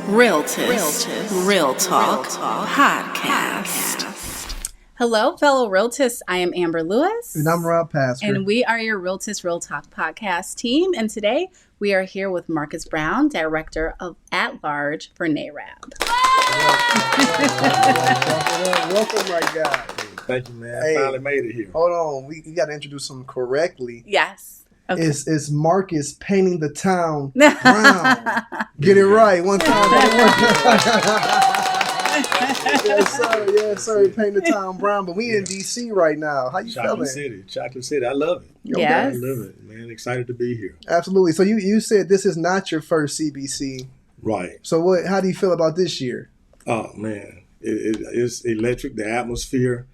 Realtist Real Talk Podcast. Hello, fellow Realtists. I am Amber Lewis. And I'm Rob Pastor. And we are your Realtist Real Talk Podcast team. And today we are here with Marcus Brown, Director At-Large for NAREB. Welcome, my guy. Thank you, man. Hey, finally made it here. Hold on. We got to introduce him correctly. Yes. Okay. It's Marcus painting the town brown. Get it right. One time. Yes, sir. Painting the town brown. But we in D.C. right now. How you feeling? Chocolate City. I love it. Yes. I love it, man. Excited to be here. Absolutely. So you said this is not your first CBC. Right. So how do you feel about this year? Oh, man. It's electric. The atmosphere.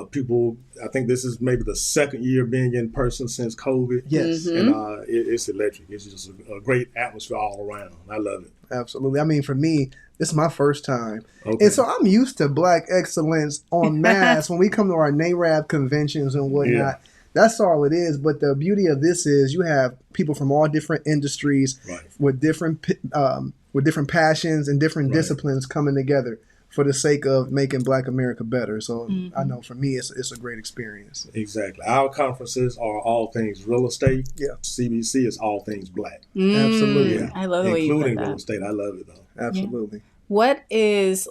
People, I think this is maybe the second year being in person since COVID. Yes. Mm-hmm. And it's electric. It's just a great atmosphere all around. I love it. Absolutely. I mean, for me, this is my first time. Okay. And so I'm used to Black excellence en masse when we come to our NAREB conventions and whatnot. Yeah. That's all it is. But the beauty of this is you have people from all different industries with different passions and different disciplines coming together for the sake of making Black America better. So I know for me, it's a great experience. Exactly. Our conferences are all things real estate. Yeah. CBC is all things Black. Absolutely. Yeah. I love the way you put including that. real estate. I love it, though. Absolutely. What is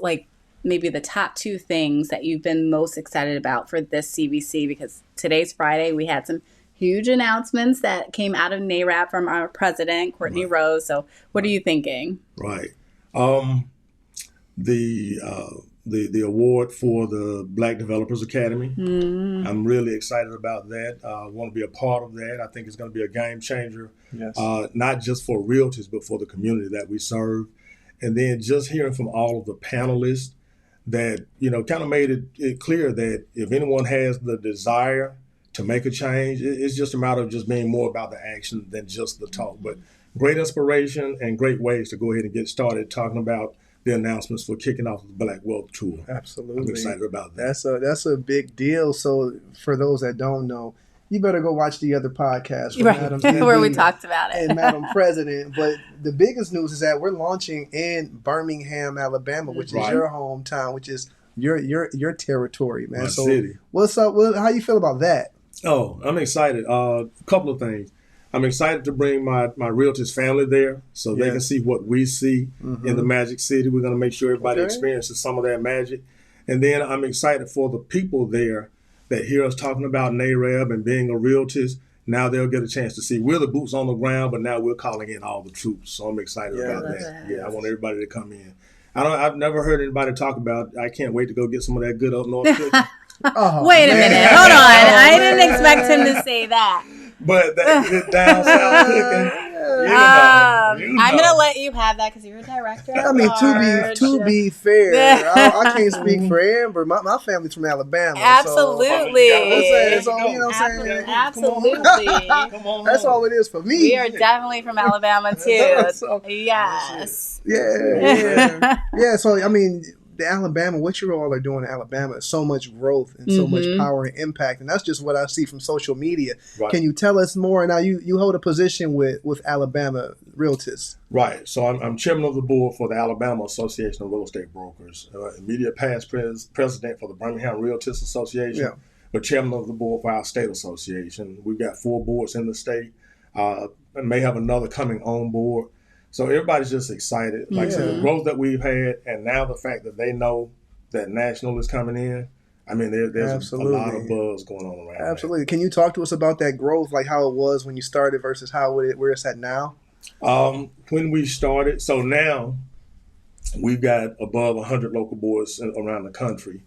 maybe the top two things that you've been most excited about for this CBC? Because today's Friday, we had some huge announcements that came out of NAREB from our president, Courtney Rose. So what are you thinking? Right. The award for the Black Developers Academy. I'm really excited about that. I want to be a part of that. I think it's going to be a game changer, not just for realtors, but for the community that we serve. And then just hearing from all of the panelists that, kind of made it clear that if anyone has the desire to make a change, it's just a matter of just being more about the action than just the talk. But great inspiration and great ways to go ahead and get started talking about the announcements for kicking off the Black Wealth Tour. Absolutely. I'm excited about that. That's a big deal. So for those that don't know, you better go watch the other podcast where we talked about it. And Madam President. But the biggest news is that we're launching in Birmingham, Alabama, which is your hometown, which is your territory, man. My city. What's up? How you feel about that? Oh, I'm excited. A couple of things. I'm excited to bring my Realtist family there so they can see what we see in the Magic City. We're going to make sure everybody experiences some of that magic. And then I'm excited for the people there that hear us talking about NAREB and being a Realtist. Now they'll get a chance to see we're the boots on the ground, but now we're calling in all the troops. So I'm excited about that. Yeah, I want everybody to come in. I've never heard anybody talk about, I can't wait to go get some of that good up north cooking. Wait a minute. Hold on. I didn't expect him to say that. But that down south cooking, I'm gonna let you have that because you're a director. I mean, to be fair, I can't speak for Amber. My family's from Alabama. Absolutely. Absolutely. Come on. That's all it is for me. We are definitely from Alabama too. Yes. Yeah. So I mean, the Alabama, what you all are doing in Alabama is so much growth and so much power and impact. And that's just what I see from social media. Right. Can you tell us more? Now, you hold a position with Alabama Realtists. Right. So I'm chairman of the board for the Alabama Association of Real Estate Brokers, immediate past president for the Birmingham Realtist Association, but chairman of the board for our state association. We've got 4 boards in the state and may have another coming on board. So everybody's just excited. Like I said, the growth that we've had, and now the fact that they know that national is coming in. I mean, there's a lot of buzz going on around. Absolutely. That. Can you talk to us about that growth, like how it was when you started versus where it's at now? When we started, so now we've got above 100 local boards around the country.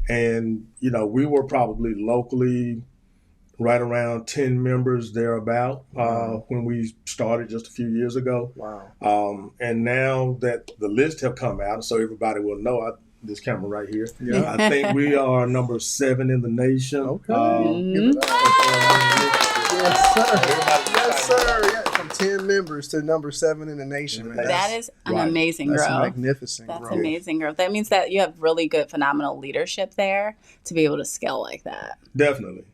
And, we were probably locally right around 10 members thereabout when we started just a few years ago. Wow. And now that the list have come out, so everybody will know, this camera right here, I think we are number 7 in the nation. Okay. Yes, sir. Yeah, from 10 members to number 7 in the nation. Man. That is an amazing growth. That's magnificent growth. That's amazing growth. That means that you have really good, phenomenal leadership there to be able to scale like that. Definitely.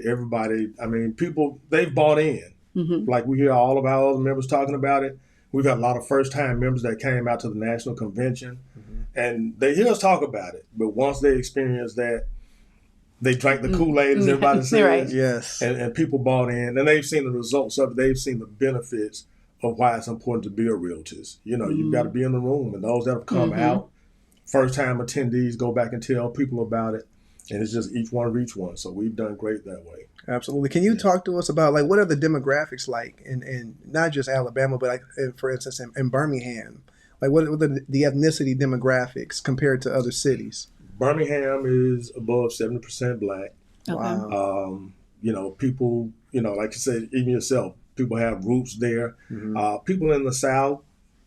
Everybody, I mean, people, they've bought in. Like we hear all of our other members talking about it. We've had a lot of first-time members that came out to the national convention, and they hear us talk about it. But once they experience that, they drank the Kool-Aid, as everybody says. Right. Yes. And people bought in, and they've seen the results of it. They've seen the benefits of why it's important to be a realtist. You know, you've got to be in the room, and those that have come out, first-time attendees, go back and tell people about it, and it's just each one reach one. So we've done great that way. Absolutely. Can you talk to us about, like, what are the demographics like in not just Alabama, but like, for instance, in Birmingham? Like, what are the ethnicity demographics compared to other cities? Birmingham is above 70% Black. Okay. Wow. You know, people, you know, like you said, even yourself, people have roots there. People in the South,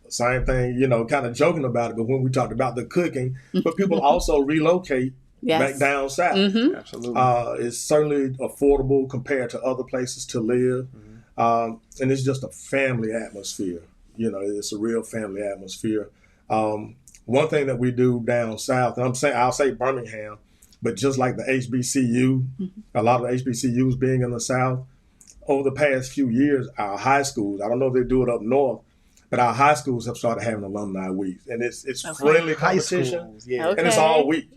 same thing, you know, kind of joking about it, but when we talked about the cooking, but people also relocate back down south. Absolutely. It's certainly affordable compared to other places to live. And it's just a family atmosphere. You know, it's a real family atmosphere. One thing that we do down south, and I'll say Birmingham, but just like the HBCU, a lot of the HBCUs being in the South, over the past few years, our high schools, I don't know if they do it up north, but our high schools have started having alumni weeks, and it's friendly competition, and it's all week.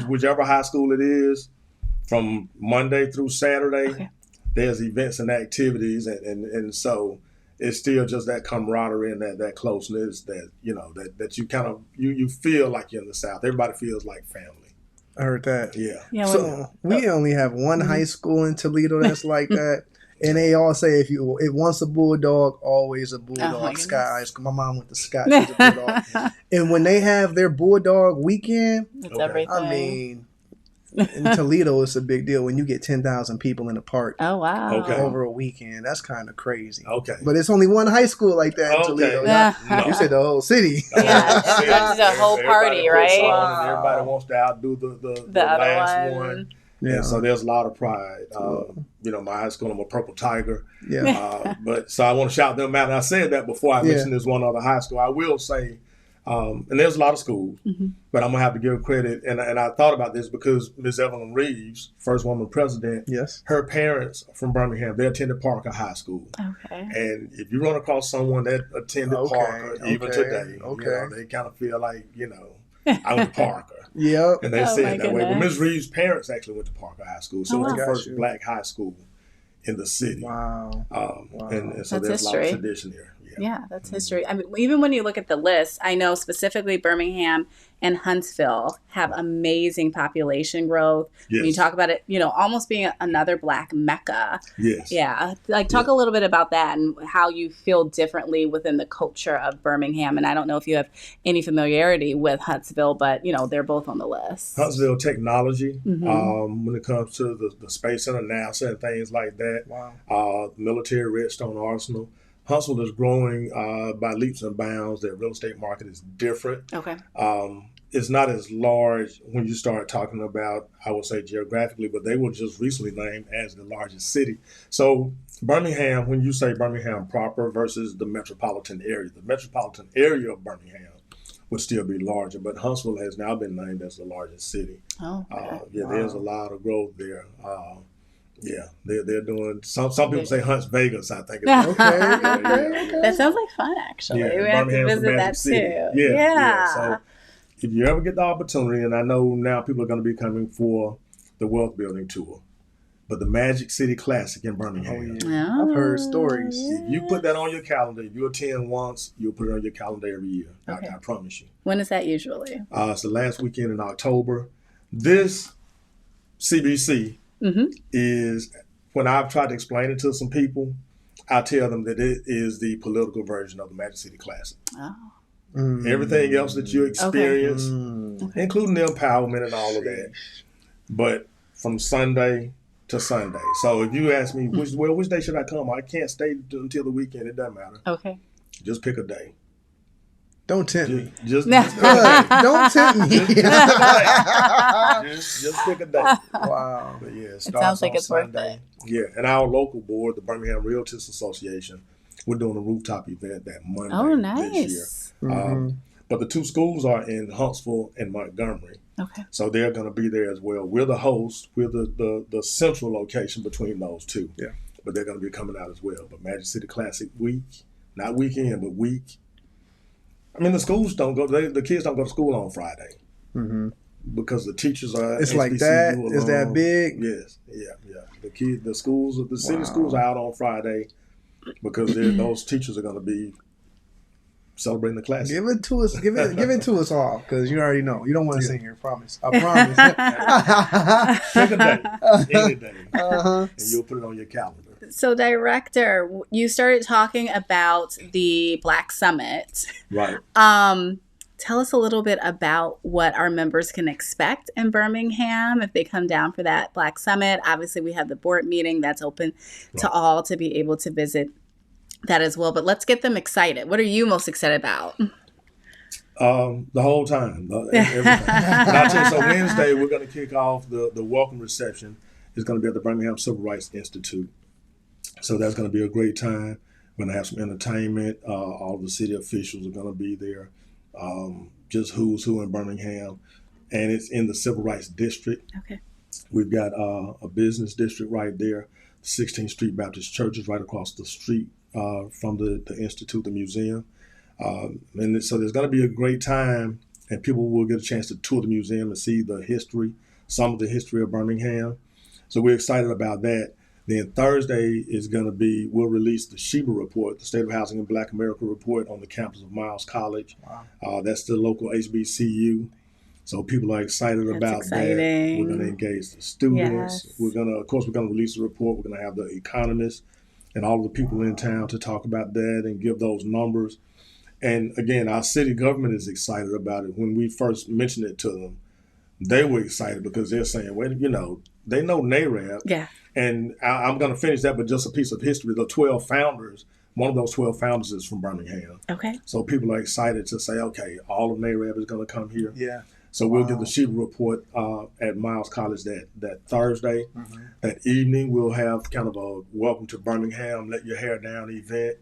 Whichever high school it is, from Monday through Saturday, there's events and activities, and so it's still just that camaraderie and that closeness that, you know, that you kind of you feel like you're in the South. Everybody feels like family. I heard that. Yeah. So we only have one high school in Toledo that's like that. And they all say if once a bulldog, always a bulldog. Sky. My mom went to Scott. She's a bulldog. And when they have their bulldog weekend, it's everything. I mean, in Toledo, it's a big deal when you get 10,000 people in the park. Oh, wow. Over a weekend. That's kind of crazy. Okay. But it's only one high school like that in Toledo. No. You said the whole city. Yeah, it's a whole party, right? Wow. Everybody wants to outdo the last one. Yeah. And so there's a lot of pride. You know, my high school, I'm a Purple Tiger. Yeah. But so I want to shout them out. And I said that before I mentioned this one other high school. I will say, and there's a lot of schools, but I'm going to have to give credit. And I thought about this because Ms. Evelyn Reeves, first woman president, her parents from Birmingham, they attended Parker High School. Okay. And if you run across someone that attended Parker, even today, you know, they kind of feel like, you know, I went to Parker. And they said that way. But Ms. Reeves' parents actually went to Parker High School. So it's the first Black high school in the city. Wow. And so there's a lot of tradition here. Yeah, that's history. I mean, even when you look at the list, I know specifically Birmingham and Huntsville have amazing population growth. When you talk about it, you know, almost being another Black Mecca. Yeah. Like, talk a little bit about that and how you feel differently within the culture of Birmingham. And I don't know if you have any familiarity with Huntsville, but, you know, they're both on the list. Huntsville technology, when it comes to the Space Center, NASA, and things like that. Wow. Military Redstone Arsenal. Huntsville is growing by leaps and bounds. Their real estate market is different. Okay. It's not as large when you start talking about, I would say, geographically, but they were just recently named as the largest city. So Birmingham, when you say Birmingham proper versus the metropolitan area of Birmingham would still be larger, but Huntsville has now been named as the largest city. There's a lot of growth there. They're doing some people say Hunts Vegas, I think. That sounds like fun, actually. We have to visit that too. So if you ever get the opportunity, and I know now people are going to be coming for the Wealth Building Tour, but the Magic City Classic in Birmingham. I've heard stories. If you put that on your calendar, if you attend once, you'll put it on your calendar every year. I promise you. When is that usually? It's the last weekend in October. This CBC is, when I've tried to explain it to some people, I tell them that it is the political version of the Magic City Classic. Everything else that you experience, including the empowerment and all of that, but from Sunday to Sunday. So if you ask me, which day should I come? I can't stay until the weekend. It doesn't matter. Okay. Just pick a day. Don't tempt me. Just don't tempt me. Just pick a day. Wow. But it sounds like it's Sunday. Worth it. Yeah, and our local board, the Birmingham Realtist Association, we're doing a rooftop event that Monday this year. But the two schools are in Huntsville and Montgomery. Okay. So they're going to be there as well. We're the host. We're the central location between those two. Yeah. But they're going to be coming out as well. But Magic City Classic Week, not weekend, but week. I mean, the schools don't go. The kids don't go to school on Friday because the teachers are. It's HBCU like that. alone. Is that big? Yes, yeah. The schools, the city schools are out on Friday because those teachers are going to be celebrating the class. Give it to us. Give it to us all, because you already know. You don't want to sing here. Promise. I promise. Pick a day, any day, and you'll put it on your calendar. So, Director, you started talking about the Black Summit. Right. Tell us a little bit about what our members can expect in Birmingham if they come down for that Black Summit. Obviously, we have the board meeting that's open to all to be able to visit that as well. But let's get them excited. What are you most excited about? The whole time. Everything. So Wednesday, we're going to kick off the welcome reception. It's going to be at the Birmingham Civil Rights Institute. So that's going to be a great time. We're going to have some entertainment. All of the city officials are going to be there. Just who's who in Birmingham. And it's in the Civil Rights District. Okay. We've got a business district right there. 16th Street Baptist Church is right across the street from the Institute, the museum. And so there's going to be a great time, and people will get a chance to tour the museum and see the history, some of the history of Birmingham. So we're excited about that. Then Thursday is going to be, we'll release the SHEBA report, the State of Housing in Black America report on the campus of Miles College. Wow. That's the local HBCU. So people are excited about that. We're going to engage the students. Yes. We're going to release the report. We're going to have the economists and all of the people in town to talk about that and give those numbers. And again, our city government is excited about it. When we first mentioned it to them, they were excited because they're saying, well, they know NAREB. Yeah. And I'm going to finish that with just a piece of history. The 12 founders, one of those 12 founders is from Birmingham. Okay. So people are excited to say, okay, all of NAREB is going to come here. Yeah. So we'll get the SHEBA report at Miles College that Thursday. Mm-hmm. That evening, we'll have kind of a welcome to Birmingham, let your hair down event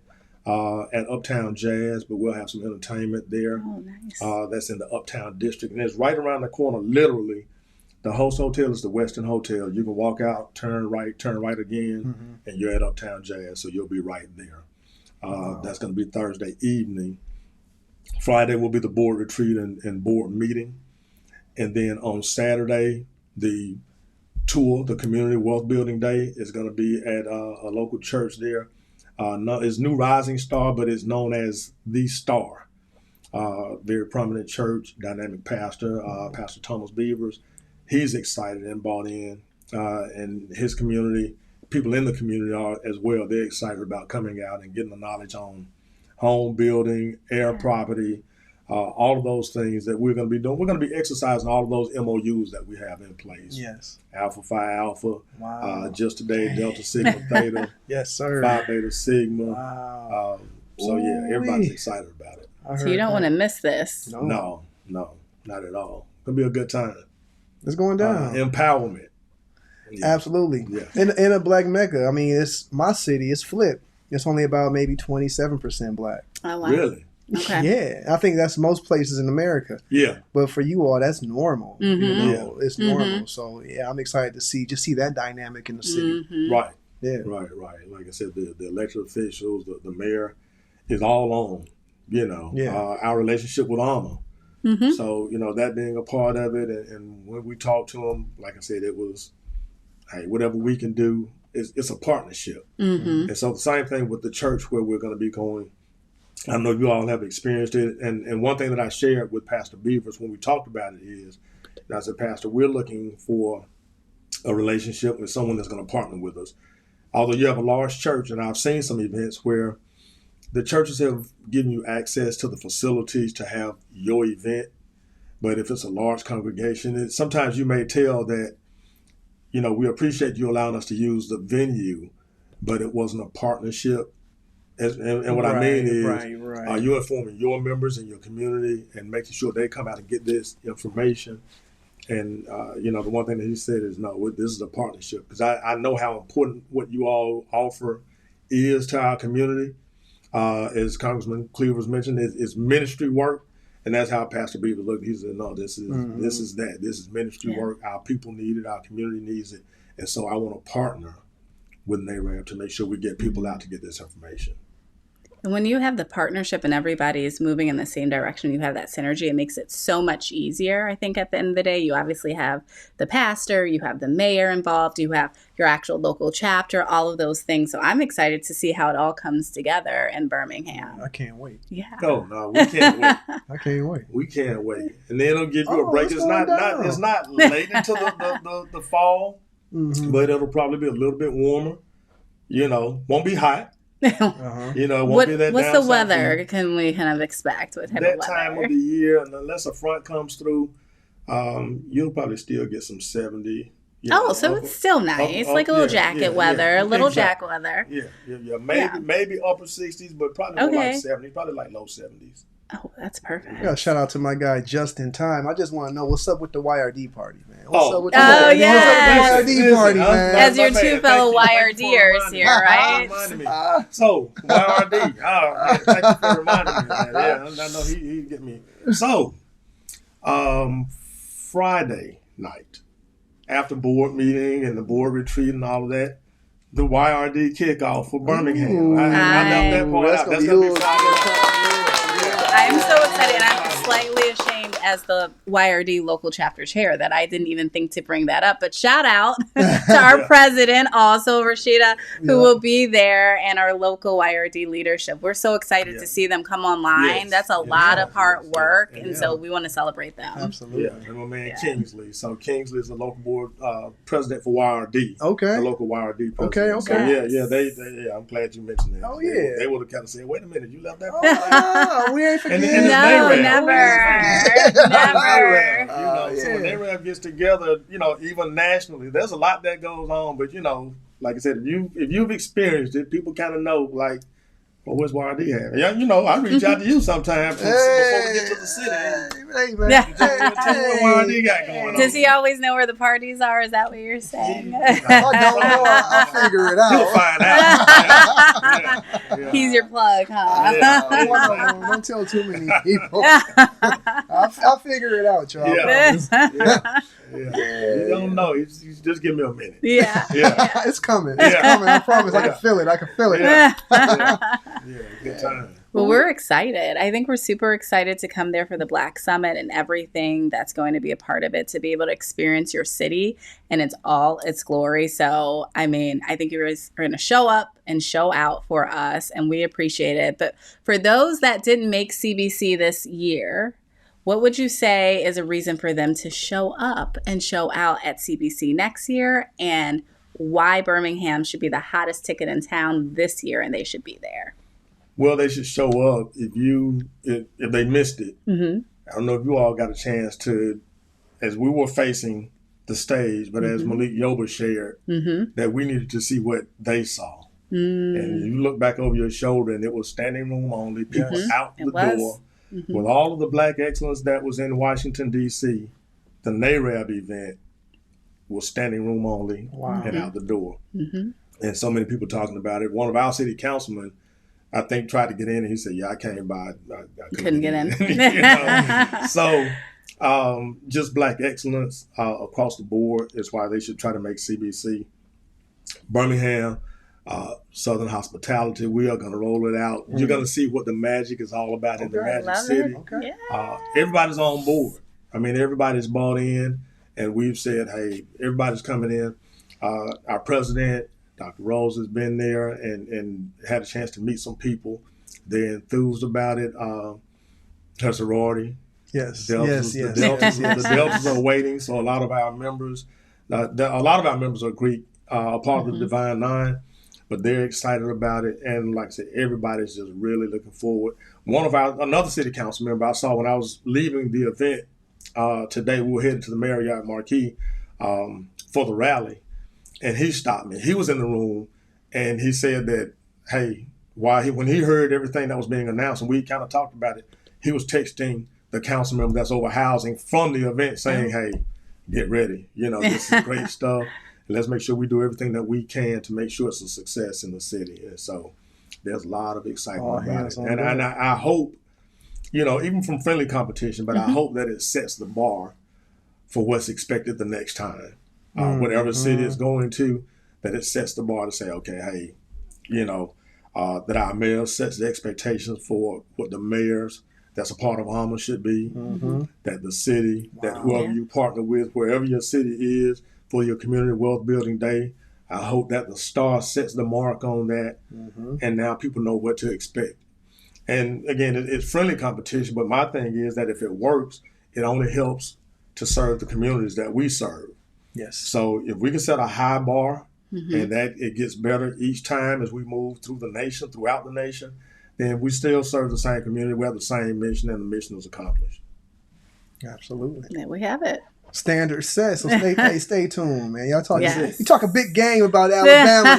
at Uptown Jazz, but we'll have some entertainment there. Oh, nice. That's in the Uptown District. And it's right around the corner, literally. The host hotel is the Westin Hotel. You can walk out, turn right again, and you're at Uptown Jazz, so you'll be right there. That's going to be Thursday evening. Friday will be the board retreat and board meeting. And then on Saturday, the tour, the Community Wealth Building Day, is going to be at a local church there. It's New Rising Star, but it's known as The Star. Very prominent church, dynamic pastor, Pastor Thomas Beavers. He's excited and bought in, and his community, people in the community are as well. They're excited about coming out and getting the knowledge on home building, air property, all of those things that we're going to be doing. We're going to be exercising all of those MOUs that we have in place. Yes. Alpha Phi Alpha. Wow. Just today, Delta Sigma Theta. Yes, sir. Phi Beta Sigma. Wow. So yeah, everybody's excited about it. So you don't want to miss this. No, not at all. It's going to be a good time. It's going down. Empowerment. Yeah. Absolutely. Yeah. In a black mecca, I mean, it's my city. It's flipped. It's only about maybe 27% black. Oh, wow. Really? Okay. Yeah, I think that's most places in America. Yeah. But for you all, that's normal. Mm-hmm. It's normal. Mm-hmm. So yeah, I'm excited to see that dynamic in the city. Mm-hmm. Right. Yeah. Right. Like I said, the elected officials, the mayor is all on. Our relationship with ARMA. Mm-hmm. So, that being a part of it. And when we talked to them, like I said, it was, hey, whatever we can do, it's a partnership. Mm-hmm. And so the same thing with the church where we're going to be going. I know you all have experienced it. And one thing that I shared with Pastor Beavers when we talked about it is, I said, Pastor, we're looking for a relationship with someone that's going to partner with us. Although you have a large church, and I've seen some events where the churches have given you access to the facilities to have your event, but if it's a large congregation, sometimes you may tell that, we appreciate you allowing us to use the venue, but it wasn't a partnership. And what I mean is, you're informing your members in your community and making sure they come out and get this information. And, the one thing that he said is, no, this is a partnership, because I know how important what you all offer is to our community. As Congressman Cleaver's mentioned, it's ministry work, and that's how Pastor Beaver looked. He said, "No, this is that. This is ministry work. Our people need it. Our community needs it, and so I want to partner with NAREB to make sure we get people out to get this information." And when you have the partnership and everybody is moving in the same direction, you have that synergy, it makes it so much easier. I think at the end of the day, you obviously have the pastor, you have the mayor involved, you have your actual local chapter, all of those things. So I'm excited to see how it all comes together in Birmingham. I can't wait. Yeah. Oh, no, we can't wait. I can't wait. We can't wait. And then it'll give you a break. It's not late into the fall, but it'll probably be a little bit warmer. Won't be hot. It won't be that. What's the weather? Can we kind of expect what type of weather? That time of the year, and unless a front comes through, you'll probably still get some 70. So it's still nice, like a little jacket weather, a little jacket weather. Yeah. Maybe upper 60s, but probably more like 70s, probably like low 70s. Oh, that's perfect. Yeah, shout out to my guy Just in Time. I just want to know what's up with the YRD party, man. What's up with the YRD party, man? As your two fellow YRDers here, right? So YRD. Thank you for reminding me. Yeah, I know he get me. So, Friday night, after board meeting and the board retreat and all of that, the YRD kickoff for Birmingham. I left that part out. That's going to be Friday. I'm so excited, and I'm slightly ashamed as the YRD local chapter chair that I didn't even think to bring that up. But shout out to our president, also Rashida, who will be there, and our local YRD leadership. We're so excited to see them come online. That's a lot of hard work, and so we want to celebrate them. Absolutely. Yeah, and my man Kingsley. So Kingsley is the local board president for YRD. Okay. The local YRD president. Okay. So they I'm glad you mentioned that. Oh yeah. They would have kind of said, "Wait a minute, you left that part." Oh, we ain't forgetting. No, never. So when NAREB gets together, even nationally, there's a lot that goes on. But like I said, if you've experienced it, people kind of know, like, well, what's YRD have? Yeah, I reach out to you sometimes before we get to the city. Hey, man. Tell me what YRD got going on. Does he always know where the parties are? Is that what you're saying? I don't know. I'll figure it out. He'll find out. He's your plug, huh? Don't tell too many people. I'll figure it out, y'all. Yeah. You don't know. You just give me a minute. Yeah. It's coming. It's coming. I promise. I can feel it. Yeah, good time. Well, we're excited. I think we're super excited to come there for the Black Summit and everything that's going to be a part of it, to be able to experience your city and its glory. So, I think you guys are going to show up and show out for us, and we appreciate it. But for those that didn't make CBC this year, what would you say is a reason for them to show up and show out at CBC next year, and why Birmingham should be the hottest ticket in town this year and they should be there? Well, they should show up if they missed it. Mm-hmm. I don't know if you all got a chance to, as we were facing the stage, but as Malik Yoba shared, that we needed to see what they saw. And you look back over your shoulder, and it was standing room only, people out the door. With all of the Black excellence that was in Washington, D.C., the NAREB event was standing room only and out the door. And so many people talking about it. One of our city councilmen, I think, tried to get in, and he said, "Yeah, I came by. I couldn't get in." So just Black excellence across the board is why they should try to make CBC. Birmingham, Southern hospitality, we are going to roll it out. You're going to see what the magic is all about in the Magic City. Everybody's on board. Everybody's bought in, and we've said, hey, everybody's coming in. Our president, Dr. Rose, has been there and had a chance to meet some people. They're enthused about it. Her sorority. The Deltas are waiting, so a lot of our members are Greek, a part of the Divine Nine, but they're excited about it. And like I said, everybody's just really looking forward. Another city council member I saw when I was leaving the event today, we were headed to the Marriott Marquis for the rally. And he stopped me. He was in the room, and he said that, hey, when he heard everything that was being announced, and we kind of talked about it, he was texting the council member that's over housing from the event saying, hey, get ready. This is great stuff. And let's make sure we do everything that we can to make sure it's a success in the city. And so there's a lot of excitement about it. And I hope, even from friendly competition, but I hope that it sets the bar for what's expected the next time. Whatever city is going to, that it sets the bar to say, okay, hey, that our mayor sets the expectations for what the mayors that's a part of ARMA should be, that the city, that whoever you partner with, wherever your city is for your community wealth building day, I hope that the star sets the mark on that, and now people know what to expect. And again, it's friendly competition, but my thing is that if it works, it only helps to serve the communities that we serve. Yes. So if we can set a high bar and that it gets better each time as we move through the nation, throughout the nation, then we still serve the same community. We have the same mission, and the mission is accomplished. Absolutely. There we have it. Standard set. So stay tuned, man. Y'all talking you talk a big game about Alabama.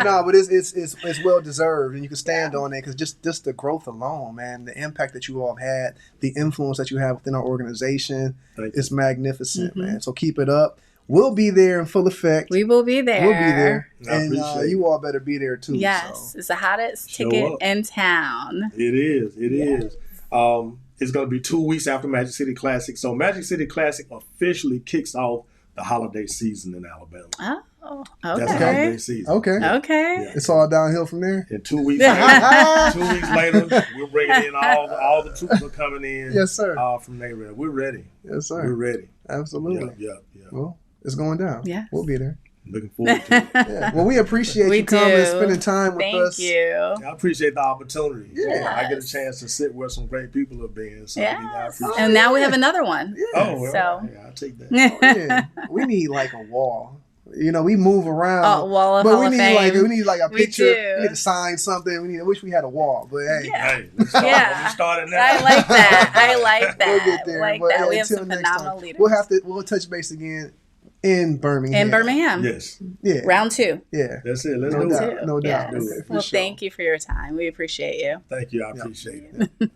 No, but it's well deserved, and you can stand on it because just the growth alone, man, the impact that you all have had, the influence that you have within our organization is magnificent, man. So keep it up. We'll be there in full effect. We will be there. We'll be there. And you all better be there too. Yes. So. It's the hottest ticket in town. It is. It's going to be 2 weeks after Magic City Classic. So Magic City Classic officially kicks off the holiday season in Alabama. Oh, okay. That's the holiday season. Okay. Okay. It's all downhill from there. And 2 weeks later, 2 weeks later, we're bringing in all the troops are coming in. Yes, sir. From NAREB. We're ready. Yes, sir. We're ready. Absolutely. Yeah. Well, it's going down. Yeah. We'll be there. Looking forward to it. Yeah. Well, we appreciate you coming and spending time with us. Thank you. I appreciate the opportunity. Yeah. I get a chance to sit where some great people have been. So I appreciate And now we have another one. Yeah. I'll take that. We need like a wall. You know, we move around. Oh, wall of but Hall we of need Fame. like a picture. do. We need to sign something. I wish we had a wall. But hey, Hey, let's start it now. I like that. we'll get there. But, We have until some next phenomenal time, leaders. We'll touch base again in Birmingham. In Birmingham. Yes. Yeah. Round 2. Yeah. That's it. Let's No do doubt. it. No doubt. Yes. Okay, for Well, sure. thank you for your time. We appreciate you. Thank you. I appreciate it.